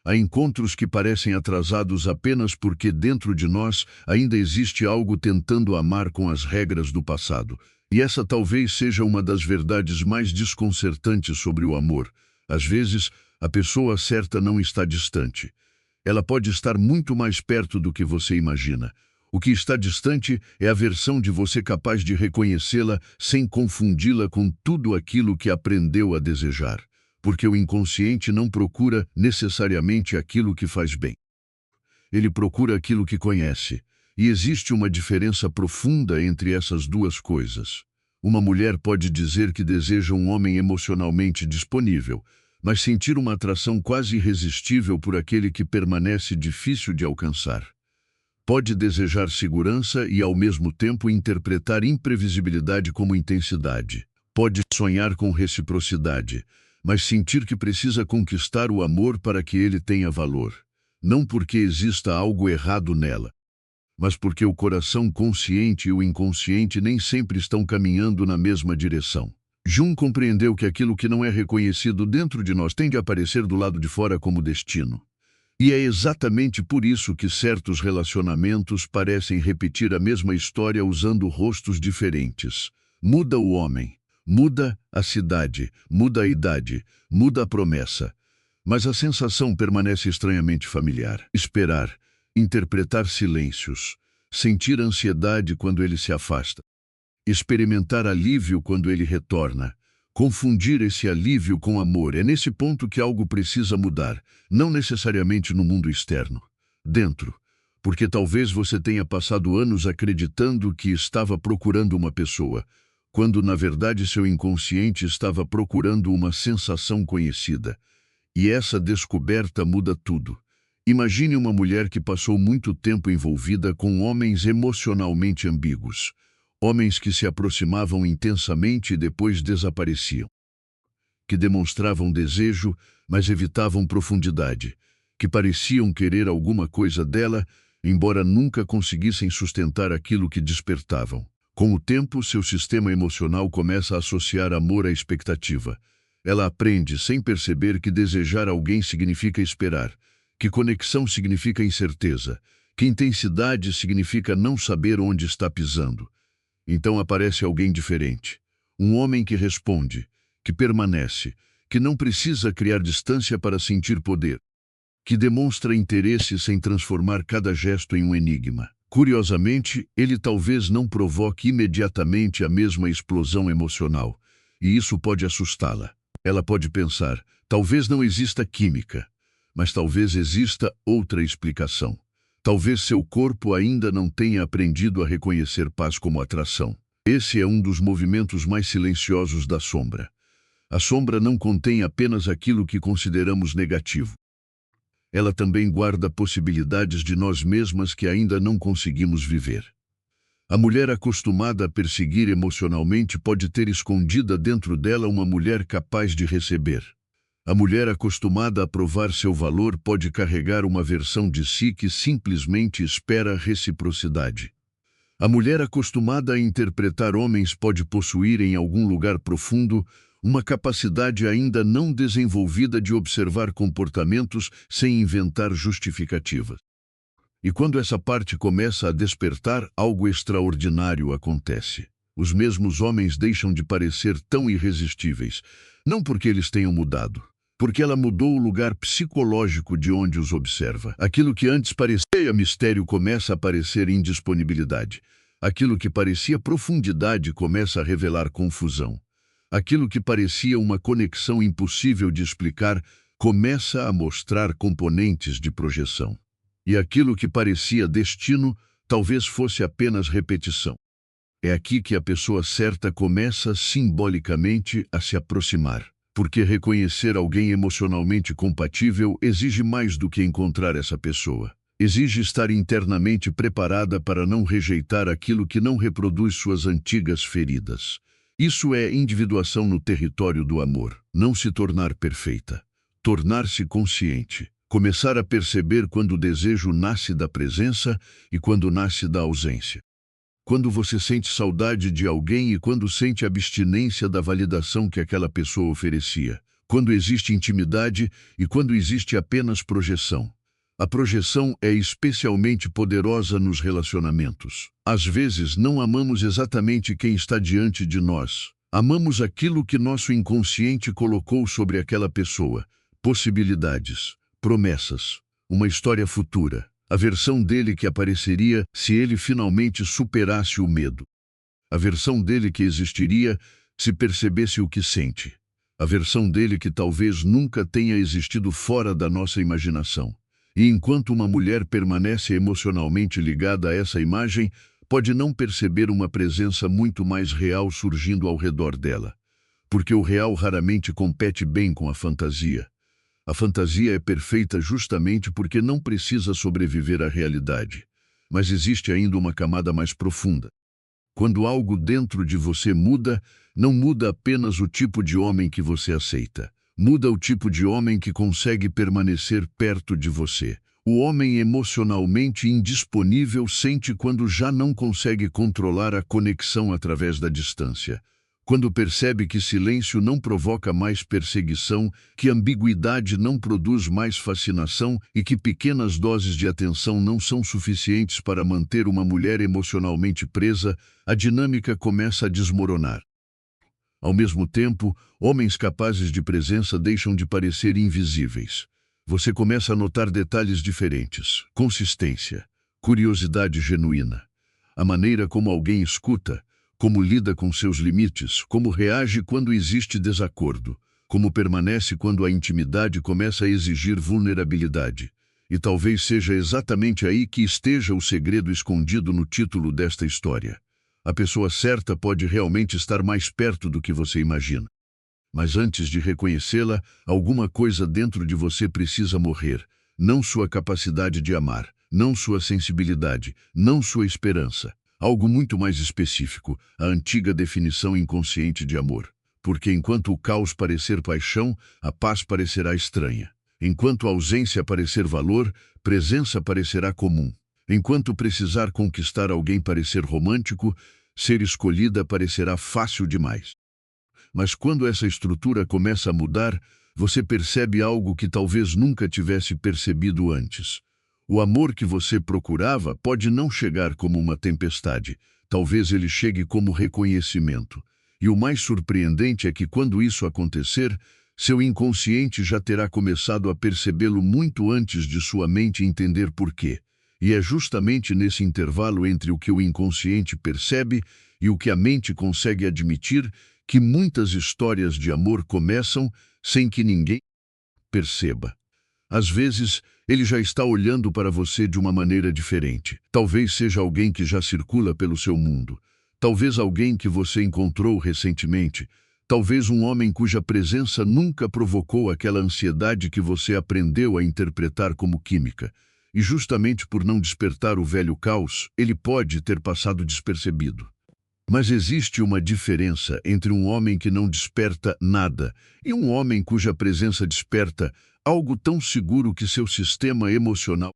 Há encontros que parecem atrasados apenas porque dentro de nós ainda existe algo tentando amar com as regras do passado. E essa talvez seja uma das verdades mais desconcertantes sobre o amor. Às vezes, a pessoa certa não está distante. Ela pode estar muito mais perto do que você imagina. O que está distante é a versão de você capaz de reconhecê-la sem confundi-la com tudo aquilo que aprendeu a desejar. Porque o inconsciente não procura necessariamente aquilo que faz bem. Ele procura aquilo que conhece. E existe uma diferença profunda entre essas duas coisas. Uma mulher pode dizer que deseja um homem emocionalmente disponível, mas sentir uma atração quase irresistível por aquele que permanece difícil de alcançar. Pode desejar segurança e, ao mesmo tempo, interpretar imprevisibilidade como intensidade. Pode sonhar com reciprocidade, mas sentir que precisa conquistar o amor para que ele tenha valor. Não porque exista algo errado nela, mas porque o coração consciente e o inconsciente nem sempre estão caminhando na mesma direção. Jung compreendeu que aquilo que não é reconhecido dentro de nós tende a aparecer do lado de fora como destino. E é exatamente por isso que certos relacionamentos parecem repetir a mesma história usando rostos diferentes. Muda o homem, muda a cidade, muda a idade, muda a promessa. Mas a sensação permanece estranhamente familiar. Esperar, interpretar silêncios, sentir ansiedade quando ele se afasta, experimentar alívio quando ele retorna, confundir esse alívio com amor. É nesse ponto que algo precisa mudar, não necessariamente no mundo externo, dentro, porque talvez você tenha passado anos acreditando que estava procurando uma pessoa, quando na verdade seu inconsciente estava procurando uma sensação conhecida. E essa descoberta muda tudo. Imagine uma mulher que passou muito tempo envolvida com homens emocionalmente ambíguos. Homens que se aproximavam intensamente e depois desapareciam. Que demonstravam desejo, mas evitavam profundidade. Que pareciam querer alguma coisa dela, embora nunca conseguissem sustentar aquilo que despertavam. Com o tempo, seu sistema emocional começa a associar amor à expectativa. Ela aprende, sem perceber, que desejar alguém significa esperar, que conexão significa incerteza, que intensidade significa não saber onde está pisando. Então aparece alguém diferente. Um homem que responde, que permanece, que não precisa criar distância para sentir poder, que demonstra interesse sem transformar cada gesto em um enigma. Curiosamente, ele talvez não provoque imediatamente a mesma explosão emocional, e isso pode assustá-la. Ela pode pensar, talvez não exista química, mas talvez exista outra explicação. Talvez seu corpo ainda não tenha aprendido a reconhecer paz como atração. Esse é um dos movimentos mais silenciosos da sombra. A sombra não contém apenas aquilo que consideramos negativo. Ela também guarda possibilidades de nós mesmas que ainda não conseguimos viver. A mulher acostumada a perseguir emocionalmente pode ter escondida dentro dela uma mulher capaz de receber. A mulher acostumada a provar seu valor pode carregar uma versão de si que simplesmente espera reciprocidade. A mulher acostumada a interpretar homens pode possuir em algum lugar profundo uma capacidade ainda não desenvolvida de observar comportamentos sem inventar justificativas. E quando essa parte começa a despertar, algo extraordinário acontece. Os mesmos homens deixam de parecer tão irresistíveis, não porque eles tenham mudado, porque ela mudou o lugar psicológico de onde os observa. Aquilo que antes parecia mistério começa a parecer indisponibilidade. Aquilo que parecia profundidade começa a revelar confusão. Aquilo que parecia uma conexão impossível de explicar começa a mostrar componentes de projeção. E aquilo que parecia destino talvez fosse apenas repetição. É aqui que a pessoa certa começa simbolicamente a se aproximar. Porque reconhecer alguém emocionalmente compatível exige mais do que encontrar essa pessoa. Exige estar internamente preparada para não rejeitar aquilo que não reproduz suas antigas feridas. Isso é individuação no território do amor. Não se tornar perfeita. Tornar-se consciente. Começar a perceber quando o desejo nasce da presença e quando nasce da ausência. Quando você sente saudade de alguém e quando sente abstinência da validação que aquela pessoa oferecia. quando existe intimidade e quando existe apenas projeção. A projeção é especialmente poderosa nos relacionamentos. Às vezes, não amamos exatamente quem está diante de nós. Amamos aquilo que nosso inconsciente colocou sobre aquela pessoa. Possibilidades, promessas, uma história futura. A versão dele que apareceria se ele finalmente superasse o medo. A versão dele que existiria se percebesse o que sente. A versão dele que talvez nunca tenha existido fora da nossa imaginação. E enquanto uma mulher permanece emocionalmente ligada a essa imagem, pode não perceber uma presença muito mais real surgindo ao redor dela. Porque o real raramente compete bem com a fantasia. A fantasia é perfeita justamente porque não precisa sobreviver à realidade. Mas existe ainda uma camada mais profunda. Quando algo dentro de você muda, não muda apenas o tipo de homem que você aceita. Muda o tipo de homem que consegue permanecer perto de você. O homem emocionalmente indisponível sente quando já não consegue controlar a conexão através da distância. Quando percebe que silêncio não provoca mais perseguição, que ambiguidade não produz mais fascinação e que pequenas doses de atenção não são suficientes para manter uma mulher emocionalmente presa, a dinâmica começa a desmoronar. Ao mesmo tempo, homens capazes de presença deixam de parecer invisíveis. Você começa a notar detalhes diferentes, consistência, curiosidade genuína. A maneira como alguém escuta, como lida com seus limites, como reage quando existe desacordo, como permanece quando a intimidade começa a exigir vulnerabilidade. E talvez seja exatamente aí que esteja o segredo escondido no título desta história. A pessoa certa pode realmente estar mais perto do que você imagina. Mas antes de reconhecê-la, alguma coisa dentro de você precisa morrer. Não sua capacidade de amar, não sua sensibilidade, não sua esperança. Algo muito mais específico, a antiga definição inconsciente de amor. Porque enquanto o caos parecer paixão, a paz parecerá estranha. Enquanto a ausência parecer valor, presença parecerá comum. Enquanto precisar conquistar alguém parecer romântico, ser escolhida parecerá fácil demais. Mas quando essa estrutura começa a mudar, você percebe algo que talvez nunca tivesse percebido antes. O amor que você procurava pode não chegar como uma tempestade. Talvez ele chegue como reconhecimento. E o mais surpreendente é que quando isso acontecer, seu inconsciente já terá começado a percebê-lo muito antes de sua mente entender por quê. E é justamente nesse intervalo entre o que o inconsciente percebe e o que a mente consegue admitir que muitas histórias de amor começam sem que ninguém perceba. Às vezes, ele já está olhando para você de uma maneira diferente. Talvez seja alguém que já circula pelo seu mundo. Talvez alguém que você encontrou recentemente. Talvez um homem cuja presença nunca provocou aquela ansiedade que você aprendeu a interpretar como química. E justamente por não despertar o velho caos, ele pode ter passado despercebido. Mas existe uma diferença entre um homem que não desperta nada e um homem cuja presença desperta algo tão seguro que seu sistema emocional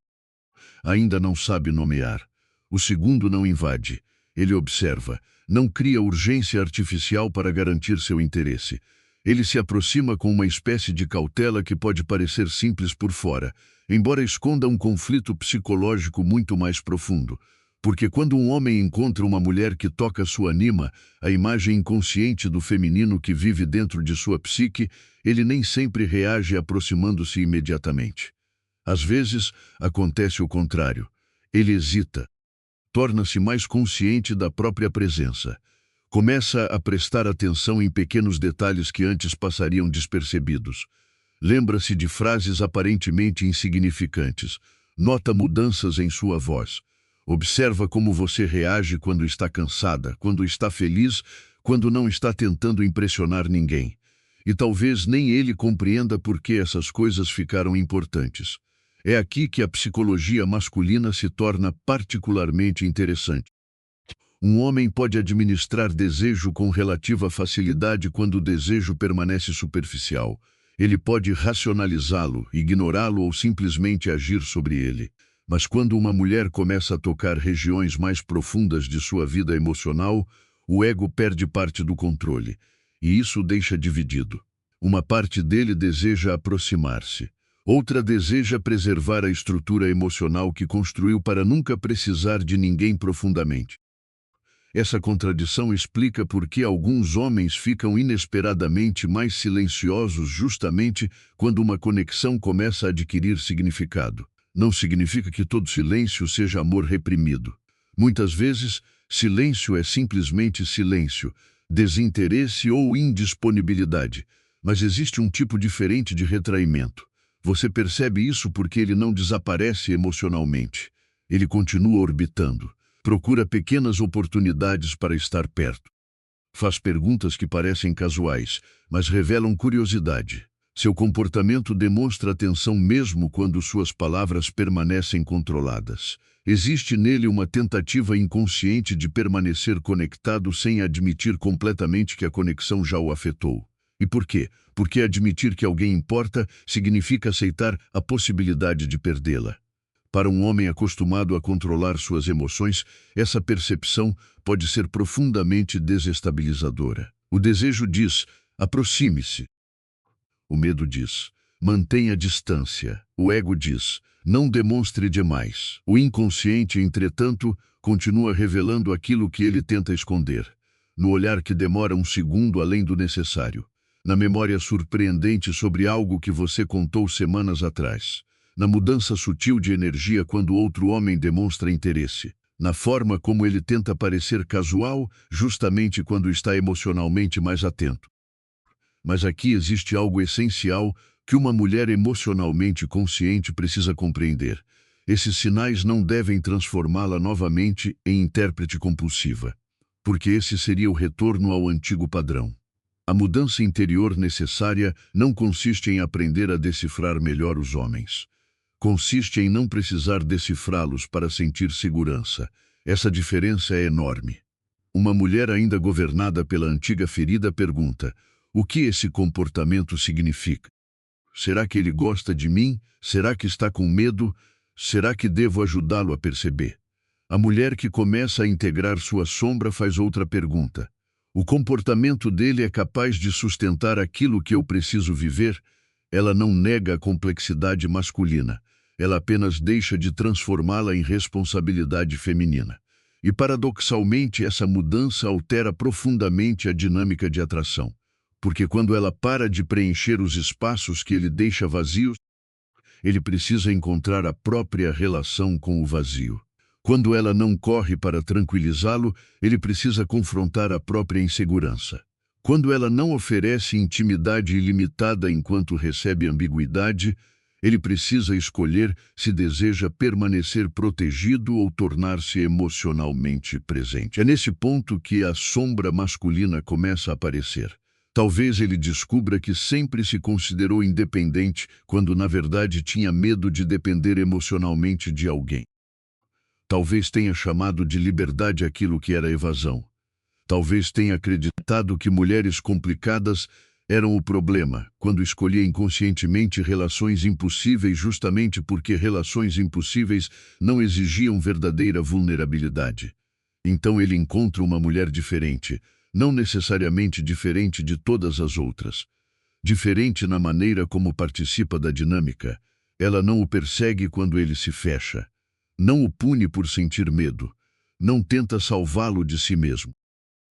ainda não sabe nomear. O segundo não invade, ele observa, não cria urgência artificial para garantir seu interesse. Ele se aproxima com uma espécie de cautela que pode parecer simples por fora, embora esconda um conflito psicológico muito mais profundo. Porque quando um homem encontra uma mulher que toca sua anima, a imagem inconsciente do feminino que vive dentro de sua psique, ele nem sempre reage aproximando-se imediatamente. Às vezes, acontece o contrário. Ele hesita, torna-se mais consciente da própria presença. Começa a prestar atenção em pequenos detalhes que antes passariam despercebidos. Lembra-se de frases aparentemente insignificantes. Nota mudanças em sua voz. Observa como você reage quando está cansada, quando está feliz, quando não está tentando impressionar ninguém. E talvez nem ele compreenda por que essas coisas ficaram importantes. É aqui que a psicologia masculina se torna particularmente interessante. Um homem pode administrar desejo com relativa facilidade quando o desejo permanece superficial. Ele pode racionalizá-lo, ignorá-lo ou simplesmente agir sobre ele. Mas quando uma mulher começa a tocar regiões mais profundas de sua vida emocional, o ego perde parte do controle, e isso o deixa dividido. Uma parte dele deseja aproximar-se. Outra deseja preservar a estrutura emocional que construiu para nunca precisar de ninguém profundamente. Essa contradição explica por que alguns homens ficam inesperadamente mais silenciosos justamente quando uma conexão começa a adquirir significado. Não significa que todo silêncio seja amor reprimido. Muitas vezes, silêncio é simplesmente silêncio, desinteresse ou indisponibilidade. Mas existe um tipo diferente de retraimento. Você percebe isso porque ele não desaparece emocionalmente. Ele continua orbitando. Procura pequenas oportunidades para estar perto. Faz perguntas que parecem casuais, mas revelam curiosidade. Seu comportamento demonstra atenção mesmo quando suas palavras permanecem controladas. Existe nele uma tentativa inconsciente de permanecer conectado sem admitir completamente que a conexão já o afetou. E por quê? Porque admitir que alguém importa significa aceitar a possibilidade de perdê-la. Para um homem acostumado a controlar suas emoções, essa percepção pode ser profundamente desestabilizadora. O desejo diz, aproxime-se. O medo diz, mantenha distância. O ego diz, não demonstre demais. O inconsciente, entretanto, continua revelando aquilo que ele tenta esconder. No olhar que demora um segundo além do necessário. Na memória surpreendente sobre algo que você contou semanas atrás. Na mudança sutil de energia quando outro homem demonstra interesse. Na forma como ele tenta parecer casual, justamente quando está emocionalmente mais atento. Mas aqui existe algo essencial que uma mulher emocionalmente consciente precisa compreender. Esses sinais não devem transformá-la novamente em intérprete compulsiva, porque esse seria o retorno ao antigo padrão. A mudança interior necessária não consiste em aprender a decifrar melhor os homens. Consiste em não precisar decifrá-los para sentir segurança. Essa diferença é enorme. Uma mulher ainda governada pela antiga ferida pergunta: o que esse comportamento significa? Será que ele gosta de mim? Será que está com medo? Será que devo ajudá-lo a perceber? A mulher que começa a integrar sua sombra faz outra pergunta. O comportamento dele é capaz de sustentar aquilo que eu preciso viver? Ela não nega a complexidade masculina. Ela apenas deixa de transformá-la em responsabilidade feminina. E paradoxalmente, essa mudança altera profundamente a dinâmica de atração. Porque quando ela para de preencher os espaços que ele deixa vazios, ele precisa encontrar a própria relação com o vazio. Quando ela não corre para tranquilizá-lo, ele precisa confrontar a própria insegurança. Quando ela não oferece intimidade ilimitada enquanto recebe ambiguidade, ele precisa escolher se deseja permanecer protegido ou tornar-se emocionalmente presente. É nesse ponto que a sombra masculina começa a aparecer. Talvez ele descubra que sempre se considerou independente, quando na verdade tinha medo de depender emocionalmente de alguém. Talvez tenha chamado de liberdade aquilo que era evasão. Talvez tenha acreditado que mulheres complicadas eram o problema, quando escolhia inconscientemente relações impossíveis justamente porque relações impossíveis não exigiam verdadeira vulnerabilidade. Então ele encontra uma mulher diferente, não necessariamente diferente de todas as outras. Diferente na maneira como participa da dinâmica. Ela não o persegue quando ele se fecha. Não o pune por sentir medo. Não tenta salvá-lo de si mesmo.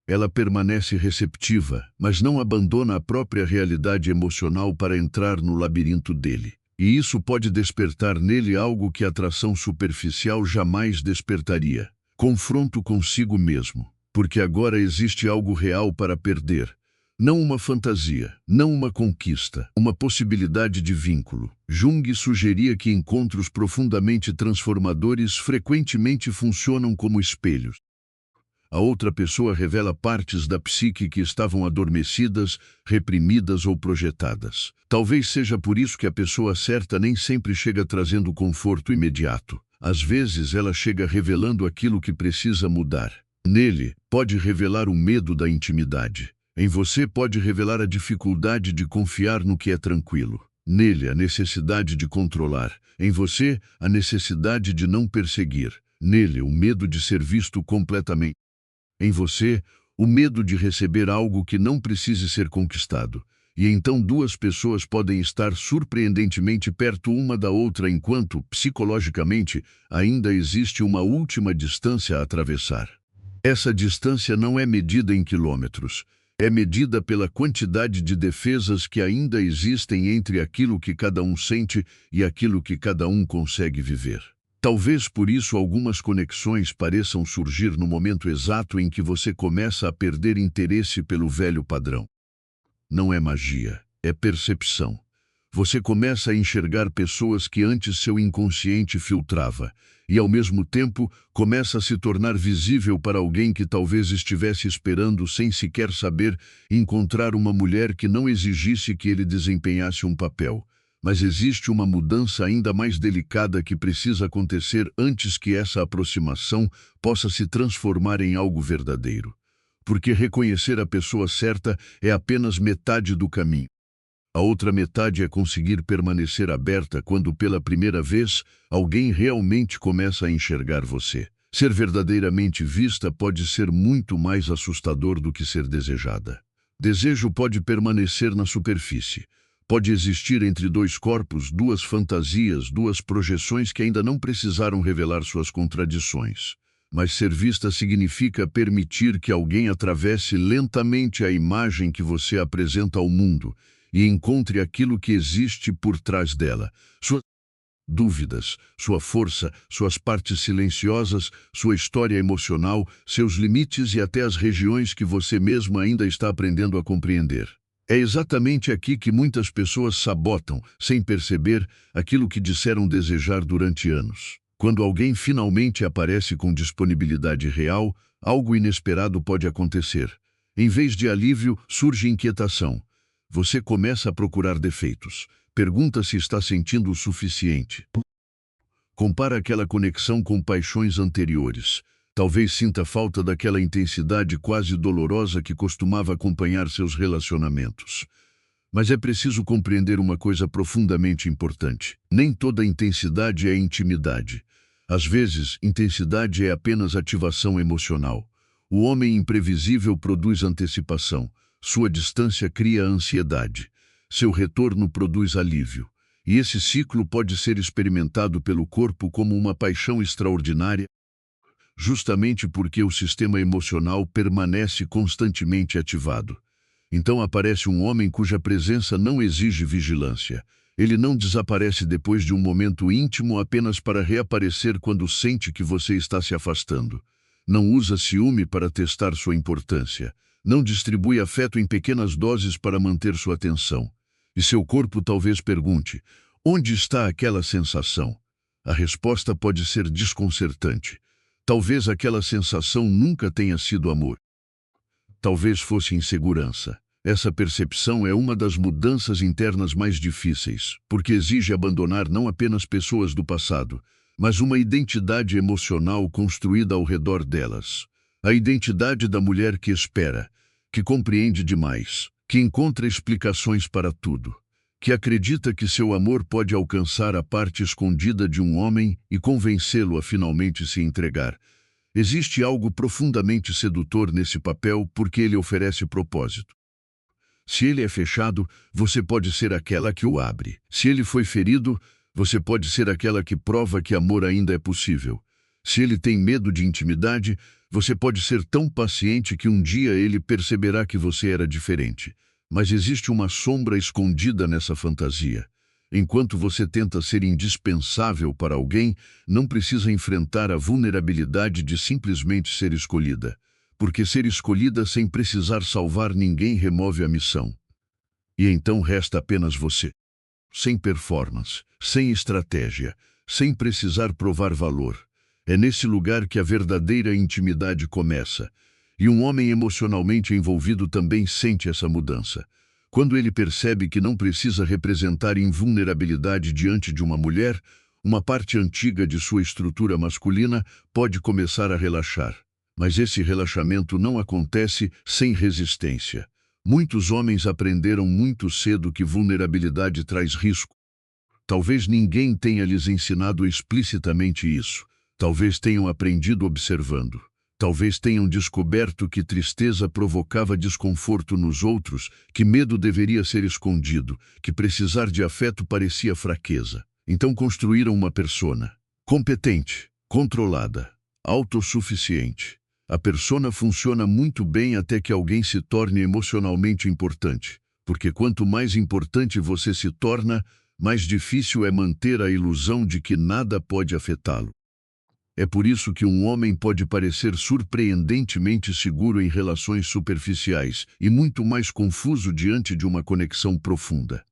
Ela permanece receptiva, mas não abandona a própria realidade emocional para entrar no labirinto dele. E isso pode despertar nele algo que a atração superficial jamais despertaria. Confronto consigo mesmo, porque agora existe algo real para perder. Não uma fantasia, não uma conquista, uma possibilidade de vínculo. Jung sugeria que encontros profundamente transformadores frequentemente funcionam como espelhos. A outra pessoa revela partes da psique que estavam adormecidas, reprimidas ou projetadas. Talvez seja por isso que a pessoa certa nem sempre chega trazendo conforto imediato. Às vezes ela chega revelando aquilo que precisa mudar. Nele, pode revelar o medo da intimidade. Em você pode revelar a dificuldade de confiar no que é tranquilo. Nele, a necessidade de controlar. Em você, a necessidade de não perseguir. Nele, o medo de ser visto completamente. Em você, o medo de receber algo que não precise ser conquistado. E então duas pessoas podem estar surpreendentemente perto uma da outra enquanto, psicologicamente, ainda existe uma última distância a atravessar. Essa distância não é medida em quilômetros. É medida pela quantidade de defesas que ainda existem entre aquilo que cada um sente e aquilo que cada um consegue viver. Talvez por isso algumas conexões pareçam surgir no momento exato em que você começa a perder interesse pelo velho padrão. Não é magia, é percepção. Você começa a enxergar pessoas que antes seu inconsciente filtrava, e ao mesmo tempo começa a se tornar visível para alguém que talvez estivesse esperando, sem sequer saber, encontrar uma mulher que não exigisse que ele desempenhasse um papel. Mas existe uma mudança ainda mais delicada que precisa acontecer antes que essa aproximação possa se transformar em algo verdadeiro. Porque reconhecer a pessoa certa é apenas metade do caminho. A outra metade é conseguir permanecer aberta quando, pela primeira vez, alguém realmente começa a enxergar você. Ser verdadeiramente vista pode ser muito mais assustador do que ser desejada. Desejo pode permanecer na superfície. Pode existir entre dois corpos, duas fantasias, duas projeções que ainda não precisaram revelar suas contradições. Mas ser vista significa permitir que alguém atravesse lentamente a imagem que você apresenta ao mundo e encontre aquilo que existe por trás dela. Suas dúvidas, sua força, suas partes silenciosas, sua história emocional, seus limites e até as regiões que você mesmo ainda está aprendendo a compreender. É exatamente aqui que muitas pessoas sabotam, sem perceber, aquilo que disseram desejar durante anos. Quando alguém finalmente aparece com disponibilidade real, algo inesperado pode acontecer. Em vez de alívio, surge inquietação. Você começa a procurar defeitos. Pergunta se está sentindo o suficiente. Compara aquela conexão com paixões anteriores. Talvez sinta falta daquela intensidade quase dolorosa que costumava acompanhar seus relacionamentos. Mas é preciso compreender uma coisa profundamente importante. Nem toda intensidade é intimidade. Às vezes, intensidade é apenas ativação emocional. O homem imprevisível produz antecipação. Sua distância cria ansiedade. Seu retorno produz alívio. E esse ciclo pode ser experimentado pelo corpo como uma paixão extraordinária, justamente porque o sistema emocional permanece constantemente ativado. Então aparece um homem cuja presença não exige vigilância. Ele não desaparece depois de um momento íntimo apenas para reaparecer quando sente que você está se afastando. Não usa ciúme para testar sua importância. Não distribui afeto em pequenas doses para manter sua atenção. E seu corpo talvez pergunte: onde está aquela sensação? A resposta pode ser desconcertante. Talvez aquela sensação nunca tenha sido amor. Talvez fosse insegurança. Essa percepção é uma das mudanças internas mais difíceis, porque exige abandonar não apenas pessoas do passado, mas uma identidade emocional construída ao redor delas. A identidade da mulher que espera, que compreende demais, que encontra explicações para tudo, que acredita que seu amor pode alcançar a parte escondida de um homem e convencê-lo a finalmente se entregar. Existe algo profundamente sedutor nesse papel porque ele oferece propósito. Se ele é fechado, você pode ser aquela que o abre. Se ele foi ferido, você pode ser aquela que prova que amor ainda é possível. Se ele tem medo de intimidade, você pode ser tão paciente que um dia ele perceberá que você era diferente. Mas existe uma sombra escondida nessa fantasia. Enquanto você tenta ser indispensável para alguém, não precisa enfrentar a vulnerabilidade de simplesmente ser escolhida. Porque ser escolhida sem precisar salvar ninguém remove a missão. E então resta apenas você. Sem performance, sem estratégia, sem precisar provar valor. É nesse lugar que a verdadeira intimidade começa. E um homem emocionalmente envolvido também sente essa mudança. Quando ele percebe que não precisa representar invulnerabilidade diante de uma mulher, uma parte antiga de sua estrutura masculina pode começar a relaxar. Mas esse relaxamento não acontece sem resistência. Muitos homens aprenderam muito cedo que vulnerabilidade traz risco. Talvez ninguém tenha lhes ensinado explicitamente isso. Talvez tenham aprendido observando. Talvez tenham descoberto que tristeza provocava desconforto nos outros, que medo deveria ser escondido, que precisar de afeto parecia fraqueza. Então construíram uma persona competente, controlada, autossuficiente. A persona funciona muito bem até que alguém se torne emocionalmente importante, porque quanto mais importante você se torna, mais difícil é manter a ilusão de que nada pode afetá-lo. É por isso que um homem pode parecer surpreendentemente seguro em relações superficiais e muito mais confuso diante de uma conexão profunda.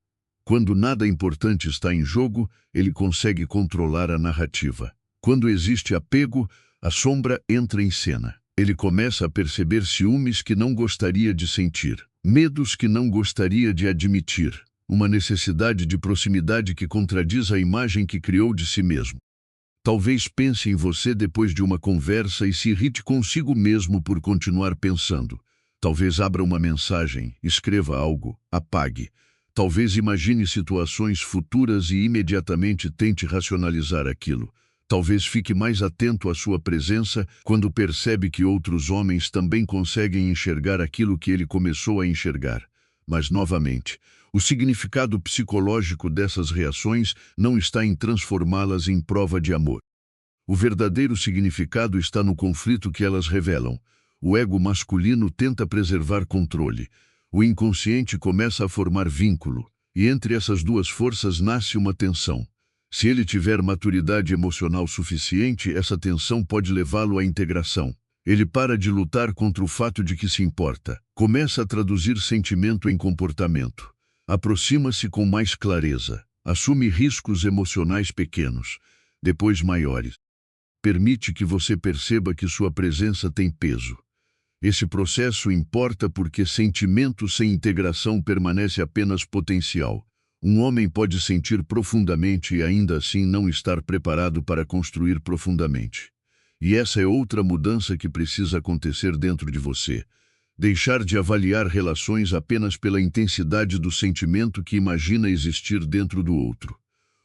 Quando nada importante está em jogo, ele consegue controlar a narrativa. Quando existe apego, a sombra entra em cena. Ele começa a perceber ciúmes que não gostaria de sentir, medos que não gostaria de admitir, uma necessidade de proximidade que contradiz a imagem que criou de si mesmo. Talvez pense em você depois de uma conversa e se irrite consigo mesmo por continuar pensando. Talvez abra uma mensagem, escreva algo, apague. Talvez imagine situações futuras e imediatamente tente racionalizar aquilo. Talvez fique mais atento à sua presença quando percebe que outros homens também conseguem enxergar aquilo que ele começou a enxergar. Mas, novamente, o significado psicológico dessas reações não está em transformá-las em prova de amor. O verdadeiro significado está no conflito que elas revelam. O ego masculino tenta preservar controle. O inconsciente começa a formar vínculo, e entre essas duas forças nasce uma tensão. Se ele tiver maturidade emocional suficiente, essa tensão pode levá-lo à integração. Ele para de lutar contra o fato de que se importa. Começa a traduzir sentimento em comportamento. Aproxima-se com mais clareza. Assume riscos emocionais pequenos, depois maiores. Permite que você perceba que sua presença tem peso. Esse processo importa porque sentimento sem integração permanece apenas potencial. Um homem pode sentir profundamente e ainda assim não estar preparado para construir profundamente. E essa é outra mudança que precisa acontecer dentro de você. Deixar de avaliar relações apenas pela intensidade do sentimento que imagina existir dentro do outro.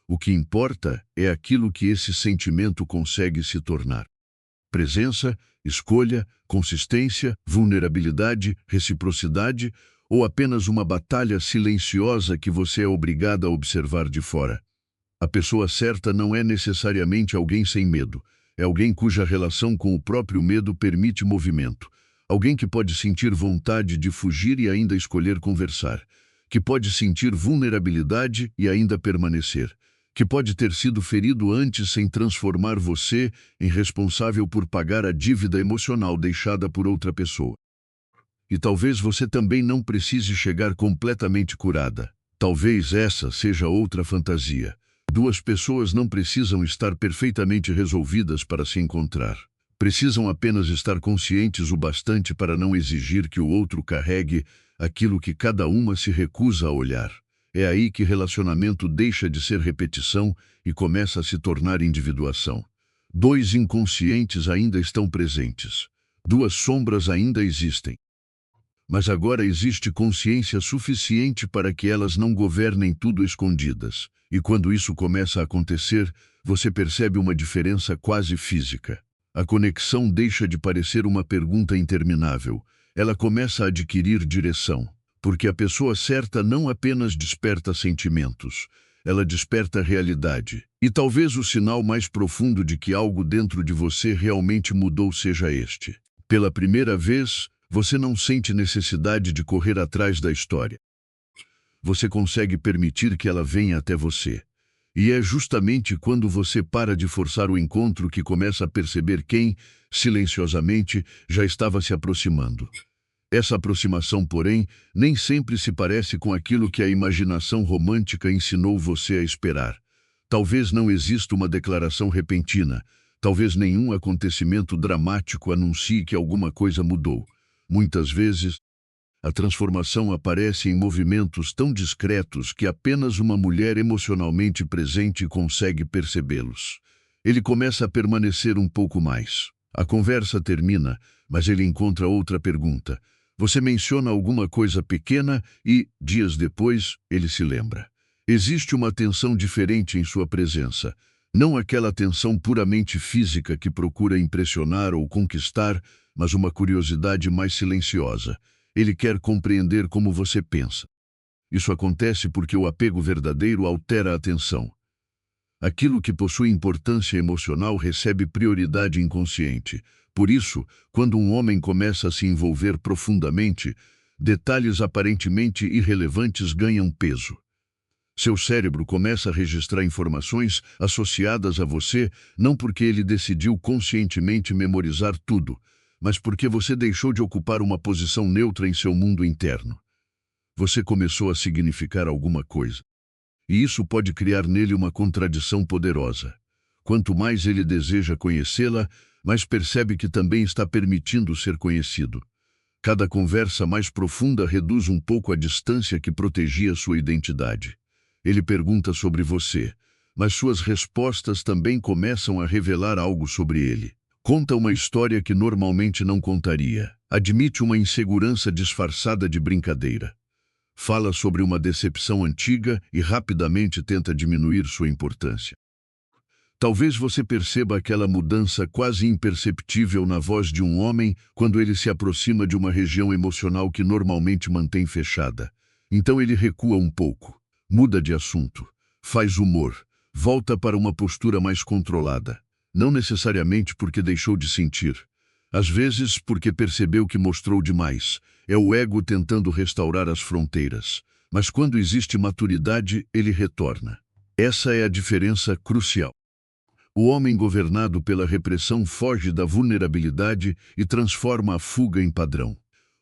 O que importa é aquilo que esse sentimento consegue se tornar. Presença, escolha, consistência, vulnerabilidade, reciprocidade, ou apenas uma batalha silenciosa que você é obrigada a observar de fora. A pessoa certa não é necessariamente alguém sem medo. É alguém cuja relação com o próprio medo permite movimento. Alguém que pode sentir vontade de fugir e ainda escolher conversar. Que pode sentir vulnerabilidade e ainda permanecer. Que pode ter sido ferido antes sem transformar você em responsável por pagar a dívida emocional deixada por outra pessoa. E talvez você também não precise chegar completamente curada. Talvez essa seja outra fantasia. Duas pessoas não precisam estar perfeitamente resolvidas para se encontrar. Precisam apenas estar conscientes o bastante para não exigir que o outro carregue aquilo que cada uma se recusa a olhar. É aí que relacionamento deixa de ser repetição e começa a se tornar individuação. Dois inconscientes ainda estão presentes. Duas sombras ainda existem. Mas agora existe consciência suficiente para que elas não governem tudo escondidas. E quando isso começa a acontecer, você percebe uma diferença quase física. A conexão deixa de parecer uma pergunta interminável. Ela começa a adquirir direção. Porque a pessoa certa não apenas desperta sentimentos, ela desperta realidade. E talvez o sinal mais profundo de que algo dentro de você realmente mudou seja este. Pela primeira vez, você não sente necessidade de correr atrás da história. Você consegue permitir que ela venha até você. E é justamente quando você para de forçar o encontro que começa a perceber quem, silenciosamente, já estava se aproximando. Essa aproximação, porém, nem sempre se parece com aquilo que a imaginação romântica ensinou você a esperar. Talvez não exista uma declaração repentina. Talvez nenhum acontecimento dramático anuncie que alguma coisa mudou. Muitas vezes, a transformação aparece em movimentos tão discretos que apenas uma mulher emocionalmente presente consegue percebê-los. Ele começa a permanecer um pouco mais. A conversa termina, mas ele encontra outra pergunta. Você menciona alguma coisa pequena e, dias depois, ele se lembra. Existe uma tensão diferente em sua presença. Não aquela atenção puramente física que procura impressionar ou conquistar, mas uma curiosidade mais silenciosa. Ele quer compreender como você pensa. Isso acontece porque o apego verdadeiro altera a atenção. Aquilo que possui importância emocional recebe prioridade inconsciente. Por isso, quando um homem começa a se envolver profundamente, detalhes aparentemente irrelevantes ganham peso. Seu cérebro começa a registrar informações associadas a você, não porque ele decidiu conscientemente memorizar tudo, mas porque você deixou de ocupar uma posição neutra em seu mundo interno. Você começou a significar alguma coisa. E isso pode criar nele uma contradição poderosa. Quanto mais ele deseja conhecê-la, mais percebe que também está permitindo ser conhecido. Cada conversa mais profunda reduz um pouco a distância que protegia sua identidade. Ele pergunta sobre você, mas suas respostas também começam a revelar algo sobre ele. Conta uma história que normalmente não contaria. Admite uma insegurança disfarçada de brincadeira. Fala sobre uma decepção antiga e rapidamente tenta diminuir sua importância. Talvez você perceba aquela mudança quase imperceptível na voz de um homem quando ele se aproxima de uma região emocional que normalmente mantém fechada. Então ele recua um pouco, muda de assunto, faz humor, volta para uma postura mais controlada. Não necessariamente porque deixou de sentir. Às vezes porque percebeu que mostrou demais. É o ego tentando restaurar as fronteiras. Mas quando existe maturidade, ele retorna. Essa é a diferença crucial. O homem governado pela repressão foge da vulnerabilidade e transforma a fuga em padrão.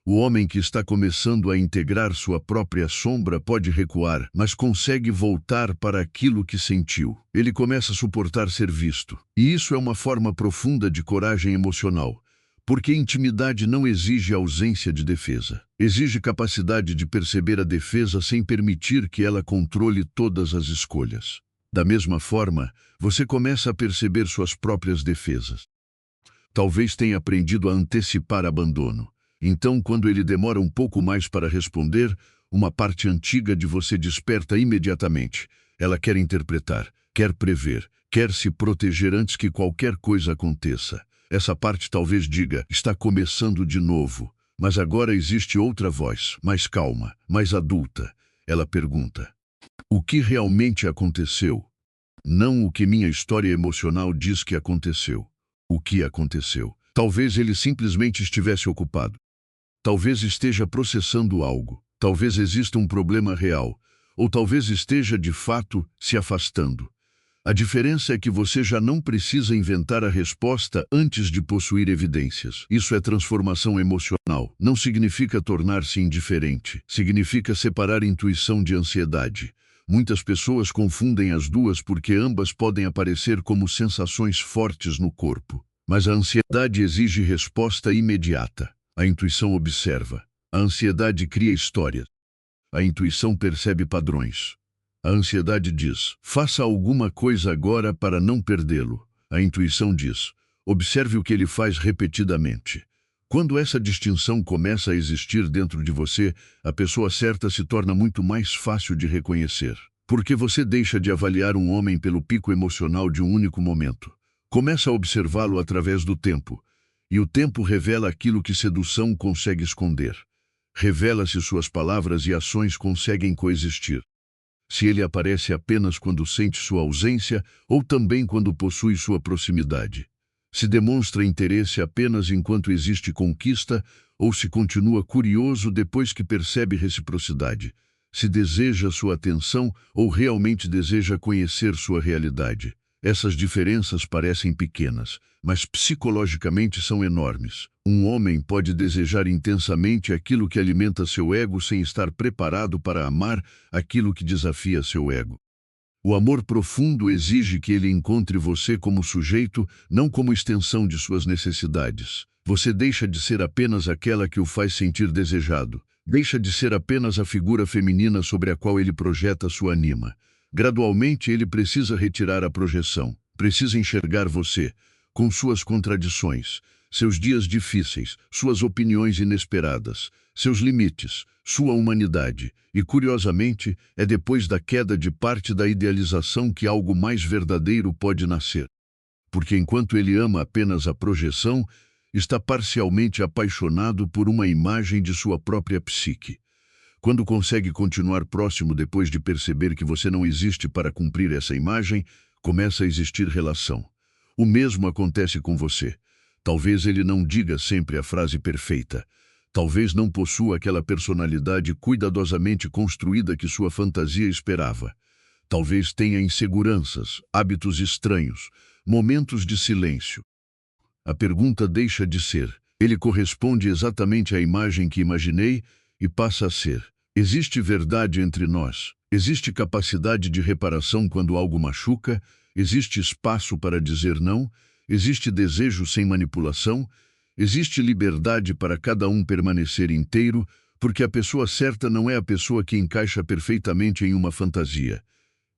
O homem que está começando a integrar sua própria sombra pode recuar, mas consegue voltar para aquilo que sentiu. Ele começa a suportar ser visto. E isso é uma forma profunda de coragem emocional. Porque intimidade não exige ausência de defesa. Exige capacidade de perceber a defesa sem permitir que ela controle todas as escolhas. Da mesma forma, você começa a perceber suas próprias defesas. Talvez tenha aprendido a antecipar abandono. Então, quando ele demora um pouco mais para responder, uma parte antiga de você desperta imediatamente. Ela quer interpretar, quer prever, quer se proteger antes que qualquer coisa aconteça. Essa parte talvez diga, está começando de novo. Mas agora existe outra voz, mais calma, mais adulta. Ela pergunta, o que realmente aconteceu? Não o que minha história emocional diz que aconteceu. O que aconteceu? Talvez ele simplesmente estivesse ocupado. Talvez esteja processando algo. Talvez exista um problema real. Ou talvez esteja, de fato, se afastando. A diferença é que você já não precisa inventar a resposta antes de possuir evidências. Isso é transformação emocional. Não significa tornar-se indiferente. Significa separar intuição de ansiedade. Muitas pessoas confundem as duas porque ambas podem aparecer como sensações fortes no corpo. Mas a ansiedade exige resposta imediata. A intuição observa. A ansiedade cria histórias. A intuição percebe padrões. A ansiedade diz, faça alguma coisa agora para não perdê-lo. A intuição diz, observe o que ele faz repetidamente. Quando essa distinção começa a existir dentro de você, a pessoa certa se torna muito mais fácil de reconhecer. Porque você deixa de avaliar um homem pelo pico emocional de um único momento. Começa a observá-lo através do tempo. E o tempo revela aquilo que sedução consegue esconder. Revela se suas palavras e ações conseguem coexistir. Se ele aparece apenas quando sente sua ausência ou também quando possui sua proximidade. Se demonstra interesse apenas enquanto existe conquista ou se continua curioso depois que percebe reciprocidade. Se deseja sua atenção ou realmente deseja conhecer sua realidade. Essas diferenças parecem pequenas, mas psicologicamente são enormes. Um homem pode desejar intensamente aquilo que alimenta seu ego sem estar preparado para amar aquilo que desafia seu ego. O amor profundo exige que ele encontre você como sujeito, não como extensão de suas necessidades. Você deixa de ser apenas aquela que o faz sentir desejado. Deixa de ser apenas a figura feminina sobre a qual ele projeta sua anima. Gradualmente ele precisa retirar a projeção. Precisa enxergar você, com suas contradições, seus dias difíceis, suas opiniões inesperadas, seus limites, sua humanidade. E, curiosamente, é depois da queda de parte da idealização que algo mais verdadeiro pode nascer. Porque enquanto ele ama apenas a projeção, está parcialmente apaixonado por uma imagem de sua própria psique. Quando consegue continuar próximo depois de perceber que você não existe para cumprir essa imagem, começa a existir relação. O mesmo acontece com você. Talvez ele não diga sempre a frase perfeita. Talvez não possua aquela personalidade cuidadosamente construída que sua fantasia esperava. Talvez tenha inseguranças, hábitos estranhos, momentos de silêncio. A pergunta deixa de ser: ele corresponde exatamente à imagem que imaginei? E passa a ser: existe verdade entre nós? Existe capacidade de reparação quando algo machuca? Existe espaço para dizer não? Existe desejo sem manipulação? Existe liberdade para cada um permanecer inteiro? Porque a pessoa certa não é a pessoa que encaixa perfeitamente em uma fantasia.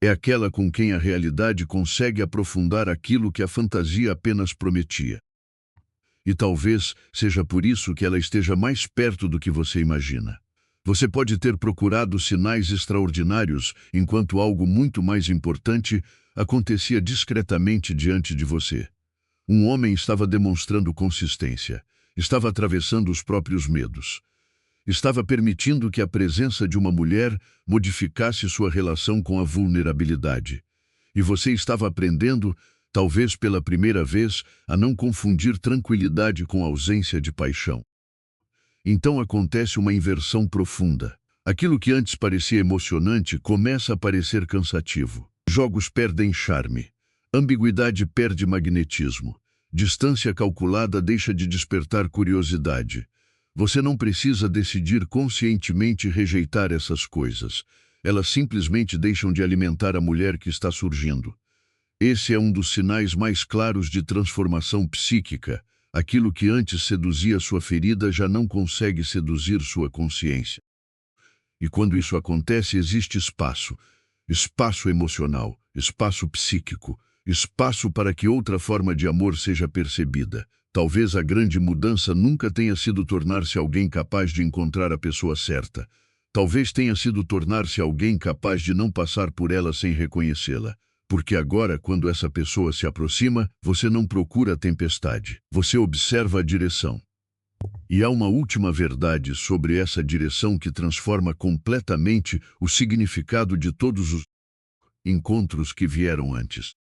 É aquela com quem a realidade consegue aprofundar aquilo que a fantasia apenas prometia. E talvez seja por isso que ela esteja mais perto do que você imagina. Você pode ter procurado sinais extraordinários, enquanto algo muito mais importante acontecia discretamente diante de você. Um homem estava demonstrando consistência, estava atravessando os próprios medos. Estava permitindo que a presença de uma mulher modificasse sua relação com a vulnerabilidade. E você estava aprendendo, talvez pela primeira vez, a não confundir tranquilidade com ausência de paixão. Então acontece uma inversão profunda. Aquilo que antes parecia emocionante começa a parecer cansativo. Jogos perdem charme. Ambiguidade perde magnetismo. Distância calculada deixa de despertar curiosidade. Você não precisa decidir conscientemente rejeitar essas coisas. Elas simplesmente deixam de alimentar a mulher que está surgindo. Esse é um dos sinais mais claros de transformação psíquica. Aquilo que antes seduzia sua ferida já não consegue seduzir sua consciência. E quando isso acontece, existe espaço. Espaço emocional, espaço psíquico, espaço para que outra forma de amor seja percebida. Talvez a grande mudança nunca tenha sido tornar-se alguém capaz de encontrar a pessoa certa. Talvez tenha sido tornar-se alguém capaz de não passar por ela sem reconhecê-la. Porque agora, quando essa pessoa se aproxima, você não procura a tempestade. Você observa a direção. E há uma última verdade sobre essa direção que transforma completamente o significado de todos os encontros que vieram antes.